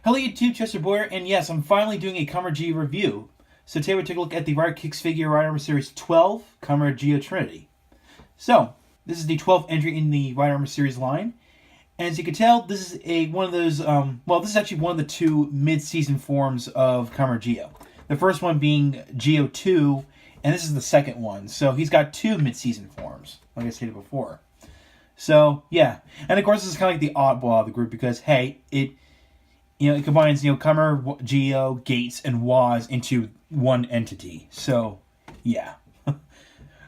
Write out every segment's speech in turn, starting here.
Hello YouTube, Chester Boyer, and yes, I'm finally doing a Kamen G review. So today we're taking a look at the Rider Kicks figure Rider Armor Series 12, Kamen Geo Trinity. So, this is the 12th entry in the Rider Armor Series line. And as you can tell, this is one of those, this is actually one of the two mid-season forms of Kamen Geo. The first one being Geo 2, and this is the second one. So he's got two mid-season forms, like I stated before. So, yeah. And of course, this is kind of like the oddball of the group because, hey, it combines, Kamen, Geo, Gates, and Waz into one entity. So, yeah.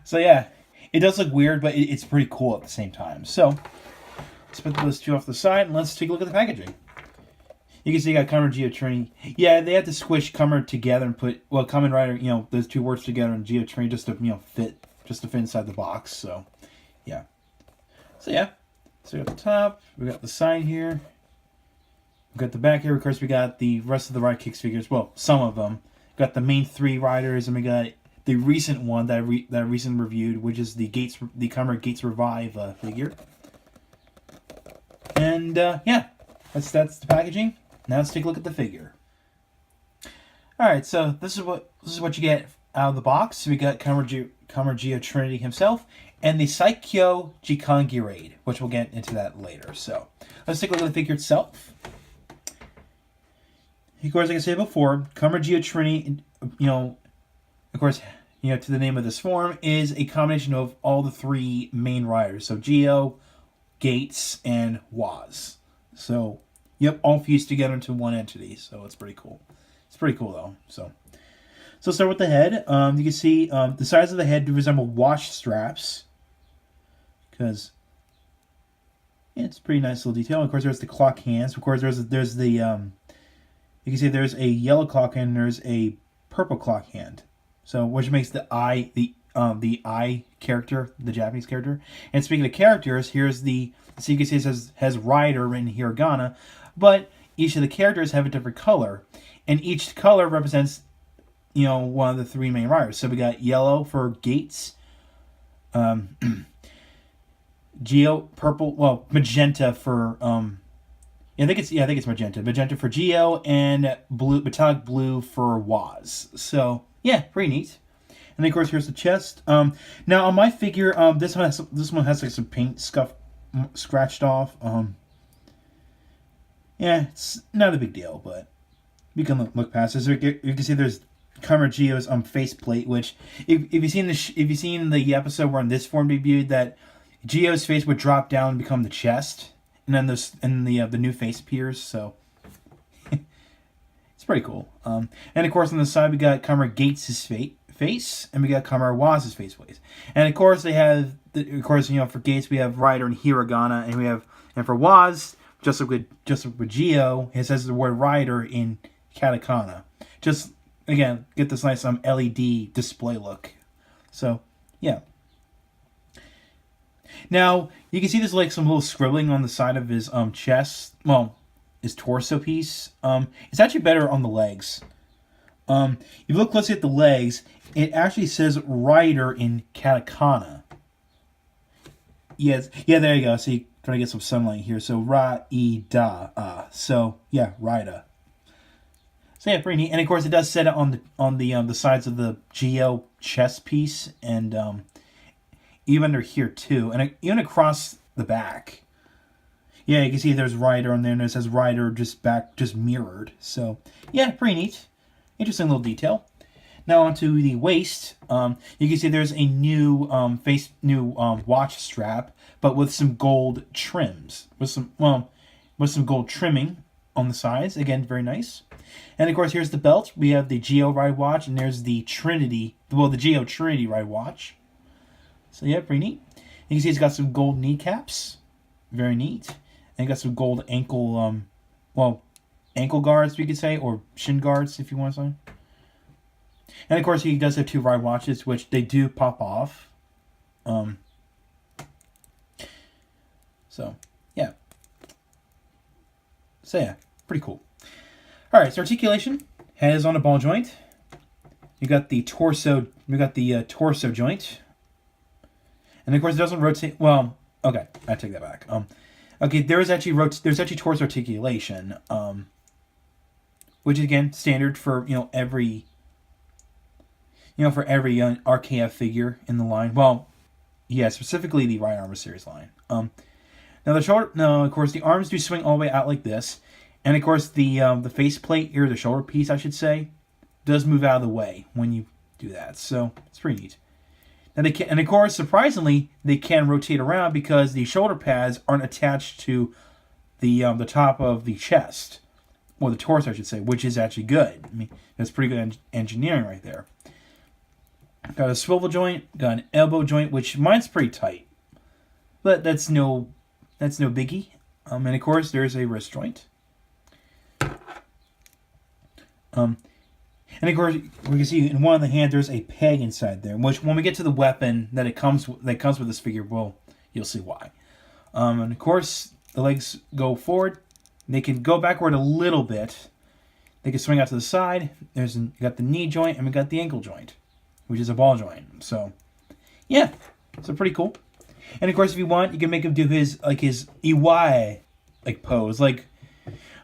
So, yeah. It does look weird, but it's pretty cool at the same time. So, let's put those two off the side, and let's take a look at the packaging. You can see you got Kamen Geo Trinity. Yeah, they had to squish Kamen together and put, Kamen Rider, those two words together in Geo Trinity just to, fit inside the box. So, yeah. So, yeah. So, we got the top. We got the side here. We got the back here. Of course, we got the rest of the Rider Kicks figures. Well, some of them. We got the main three riders, and we got the recent one that I recently reviewed, which is the Kamen Gates Revive figure. And yeah, that's the packaging. Now let's take a look at the figure. All right, so this is what you get out of the box. So we got Kamen Geo Trinity himself and the Saikyo Jikangi Raid, which we'll get into that later. So let's take a look at the figure itself. Of course, like I said before, Kamen Geo Trinity, of course, to the name of this form, is a combination of all the three main riders. So Geo, Gates, and Waz. So, yep, all fused together into one entity. So it's pretty cool. It's pretty cool, though. So let's start with the head. You can see the sides of the head do resemble watch straps. Because, yeah, it's a pretty nice little detail. Of course, there's the clock hands. Of course, there's the... you can see there's a yellow clock hand and there's a purple clock hand. So, which makes the I character, the Japanese character. And speaking of characters, here's so you can see it has Rider written in hiragana, but each of the characters have a different color. And each color represents, one of the three main riders. So we got yellow for Gates, Geo, purple, magenta for, I think it's magenta. Magenta for Geo and blue, metallic blue for Waz. So yeah, pretty neat. And then, of course, here's the chest. Now on my figure, this one has like some paint scratched off. Yeah, it's not a big deal, but we can look past this. You can see there's Kamen Geo's faceplate, which if you've seen the episode where this form debuted, that Geo's face would drop down and become the chest. And then the new face appears, so it's pretty cool. And of course on the side we got Kamen Gates' face, and we got Kamen Waz's face. And of course for Gates we have Rider and hiragana, and for Waz, just like with Geo, it says the word Rider in katakana. Just again get this nice LED display look. So yeah. Now, you can see there's like some little scribbling on the side of his chest, his torso piece. It's actually better on the legs. If you look closely at the legs, it actually says Rider in katakana. Yes, yeah, there you go. See, trying to get some sunlight here. So, Ra-I-Da. So, yeah, Rider. So, yeah, pretty neat. And, of course, it does set it on the sides of the Geo chest piece, and even under here too, and even across the back. Yeah, you can see there's Rider on there, and it says Rider just mirrored. So yeah, pretty neat, interesting little detail. Now onto the waist. You can see there's a new watch strap, but with some gold trims, with some gold trimming on the sides. Again, very nice. And of course, here's the belt. We have the Geo Ride Watch, and there's the Trinity, the Geo Trinity Ride Watch. So yeah, pretty neat. You can see it's got some gold kneecaps. Very neat. And got some gold ankle, ankle guards, we could say, or shin guards, if you want to say. And of course, he does have two ride watches, which they do pop off. So, yeah. So yeah, pretty cool. Alright, so articulation. Head is on a ball joint. You got the torso, torso joint. And of course, it doesn't rotate. Well, okay, I take that back. Okay, there's actually torso articulation. which is again standard for every RKF figure in the line. Well, yeah, specifically the Right Armor series line. Now, of course, the arms do swing all the way out like this, and of course the faceplate or the shoulder piece, I should say, does move out of the way when you do that. So it's pretty neat. And of course, surprisingly, they can rotate around because the shoulder pads aren't attached to the top of the chest, or the torso, I should say, which is actually good. I mean, that's pretty good engineering right there. Got a swivel joint, got an elbow joint, which mine's pretty tight, but that's no biggie. And of course, there's a wrist joint. And of course, we can see in one of the hands there's a peg inside there, which when we get to the weapon that comes with this figure, well, you'll see why. And of course, the legs go forward. They can go backward a little bit. They can swing out to the side. You got the knee joint, and we got the ankle joint, which is a ball joint. So, yeah, so pretty cool. And of course, if you want, you can make him do his Iwai pose.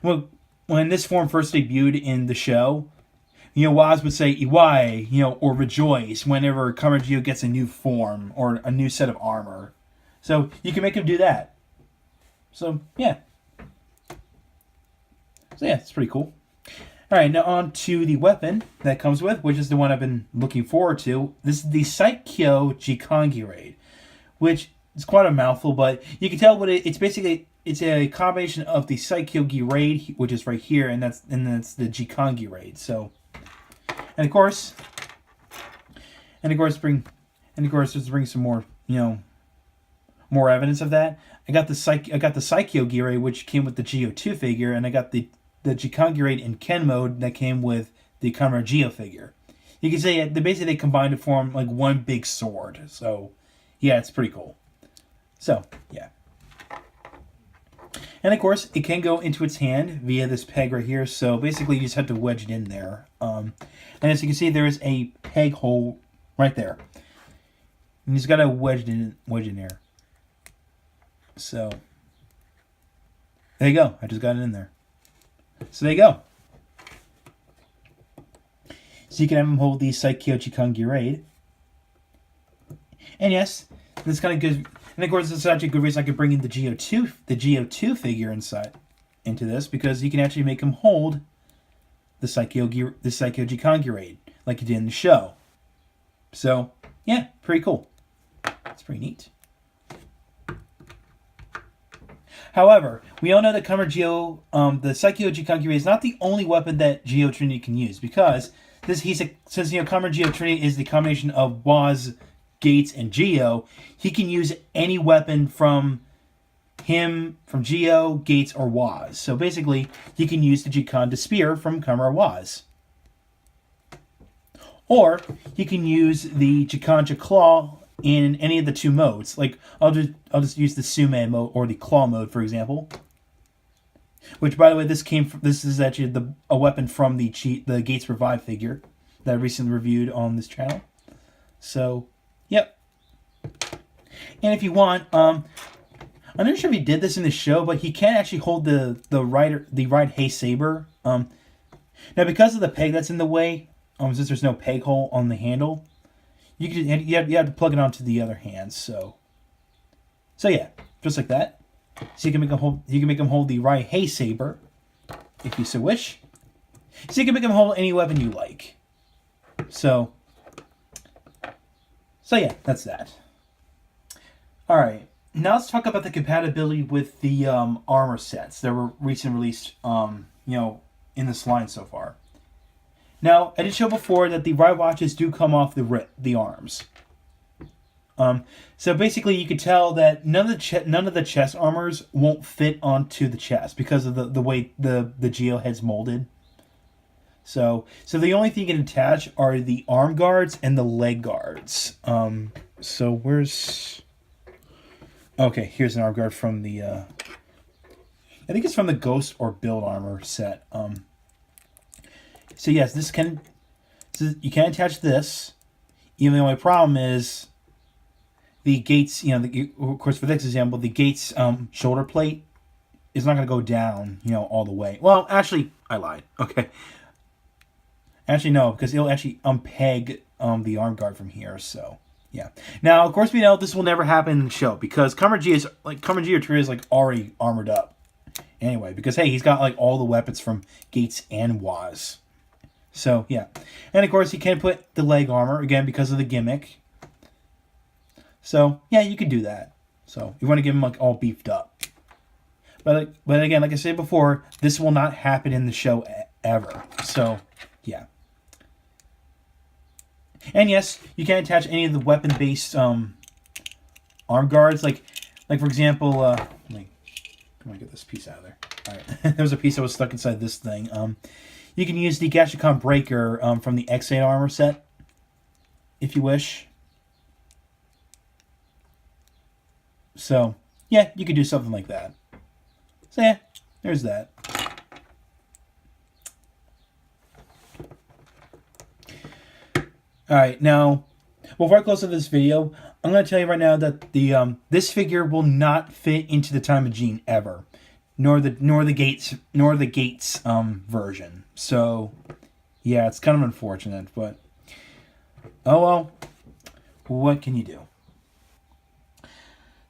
When this form first debuted in the show, Waz would say Iwai, or rejoice whenever Kamen Geo gets a new form or a new set of armor. So you can make him do that. So yeah. It's pretty cool. Alright, now on to the weapon that comes with, which is the one I've been looking forward to. This is the Saikyo Jikangi Raid, which is quite a mouthful, but you can tell what it's basically. It's a combination of the Saikyo Raid, which is right here, and that's the Jikangi Raid. So, and of course, just bring some more, more evidence of that. I got the Saikyo Raid, which came with the Geo 2 figure, and I got the Jikangi Raid in Ken mode that came with the Kamen Geo figure. You can say they combined to form like one big sword. So, yeah, it's pretty cool. So, yeah. And of course, it can go into its hand via this peg right here. So basically, you just have to wedge it in there. And as you can see, there is a peg hole right there. And you just got to wedge it in there. So there you go. I just got it in there. So there you go. So you can have him hold the Saikyo Jikangi Raid. And yes, this kind of gives. And of course, this is actually a good reason I could bring in the Geo 2 figure into this, because you can actually make him hold the Saikyo Jikangi Raid like you did in the show. So yeah, pretty cool. It's pretty neat. However, we all know that Kamen Geo, the Saikyo Jikangi Raid is not the only weapon that Geo Trinity can use, because since Kamen Geo Trinity is the combination of Waz, Gates, and Geo, he can use any weapon from Geo, Gates, or Waz. So basically, he can use the Jikan Spear from Kamen Waz. Or he can use the Jikan Claw in any of the two modes. Like I'll just use the Sume mode or the Claw mode, for example. Which, by the way, this is actually a weapon from the Gates Revive figure that I recently reviewed on this channel. So, yep. And if you want, I'm not sure if he did this in the show, but he can actually hold the right Hey Saber. Now, because of the peg that's in the way, since there's no peg hole on the handle, you have to plug it onto the other hand. So yeah, just like that. So you can make him hold the right Hey Saber, if you so wish. So you can make him hold any weapon you like. So yeah, that's that. All right, now let's talk about the compatibility with the armor sets that were recently released, in this line so far. Now, I did show before that the ride watches do come off the arms. So basically, you can tell that none of the chest armors won't fit onto the chest because of the way the Geo head's molded. So the only thing you can attach are the arm guards and the leg guards. So where's... Okay, here's an arm guard from the... I think it's from the Ghost or Build Armor set. So yes, you can attach this. Even the only problem is the Gates, of course, for this example, the Gates shoulder plate it's not going to go down, all the way. Well, actually, I lied. Okay. Actually, no, because it'll actually unpeg the arm guard from here. So, yeah. Now, of course, we know this will never happen in the show because Kamen G or Trinity is like already armored up. Anyway, because hey, he's got like all the weapons from Gates and Waz. So, yeah. And of course, he can put the leg armor again because of the gimmick. So, yeah, you can do that. So, you want to get him like all beefed up. But again, like I said before, this will not happen in the show ever. So, yeah. And yes, you can attach any of the weapon-based arm guards. Like for example, let me get this piece out of there. All right, there was a piece that was stuck inside this thing. You can use the Gashicon Breaker from the X8 armor set, if you wish. So, yeah, you could do something like that. So, yeah, there's that. Alright, now, before I close up this video, I'm going to tell you right now that the this figure will not fit into the Time Machine ever. Nor the Gates version. So, yeah, it's kind of unfortunate, but oh well, what can you do?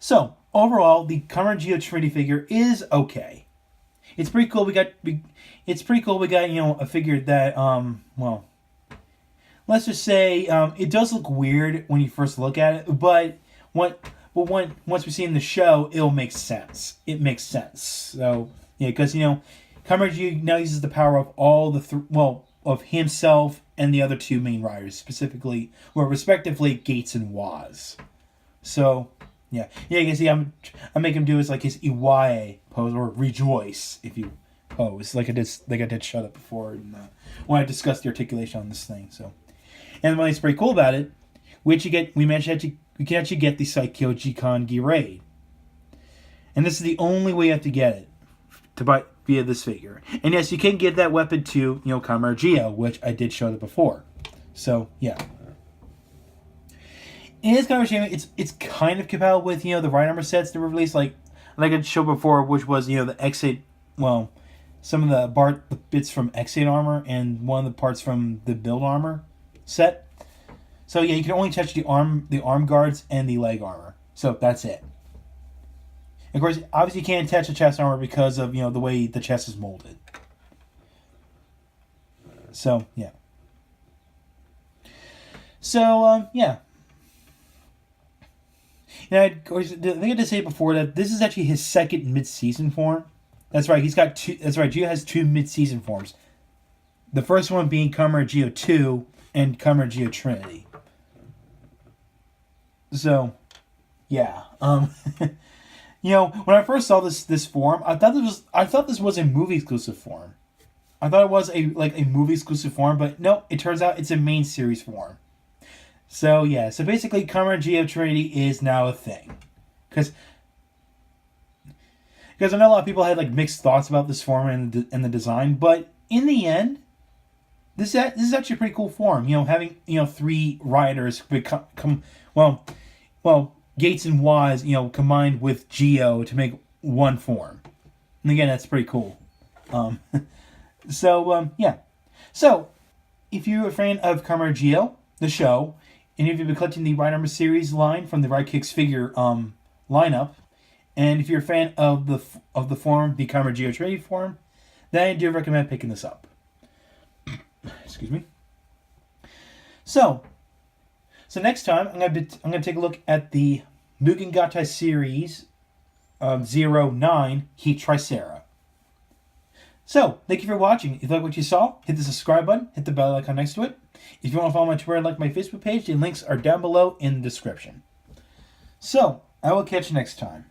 So, overall, the Kamen Geo Trinity figure is okay. It's pretty cool. It's pretty cool. We got a figure that well, let's just say it does look weird when you first look at it, but once we see it in the show, it'll make sense. It makes sense. So yeah, because Kamen Geo now uses the power of all the of himself and the other two main riders, specifically, respectively Gates and Waz. So. Yeah, you can see I make him do his like his Iwae pose or rejoice if you pose like I did shut up before when I discussed the articulation on this thing. So, and what's pretty cool about it, we can actually get the Saikyo Jikan Girei, and this is the only way you have to get it to buy via this figure. And yes, you can give that weapon to Kamen Geo, which I did show it before. So yeah. It is kind of a shame. It's kind of compatible with the right armor sets that were released, like I showed before, which was the X8. Well, some of the bits from X8 armor and one of the parts from the build armor set. So yeah, you can only touch the arm guards and the leg armor. So that's it. Of course, obviously you can't attach the chest armor because of the way the chest is molded. So yeah. So yeah. Now, of course, I think I did say before that this is actually his second mid-season form. That's right. He's got two. That's right. Geo has two mid-season forms. The first one being Kamen Geo 2 and Kamen Geo Trinity. So, yeah. When I first saw this form, I thought this was a movie exclusive form. I thought it was a movie exclusive form, but no, it turns out it's a main series form. So yeah, so basically Kamen Geo Trinity is now a thing. Because I know a lot of people had mixed thoughts about this form and the design, but in the end, this is actually a pretty cool form. Having three riders become Gates and Waz combined with Geo to make one form. And again, that's pretty cool. Yeah. So if you're a fan of Kamen Geo, the show, and if you've been collecting the Ride Armor series line from the Ride Kicks figure lineup, and if you're a fan of the form, the Kamen Geo Trinity form, then I do recommend picking this up. Excuse me. So next time I'm gonna take a look at the Mugen Gatai series 09 Heat Tricera. So, thank you for watching. If you like what you saw, hit the subscribe button, hit the bell icon next to it. If you want to follow my Twitter and like my Facebook page, the links are down below in the description. So, I will catch you next time.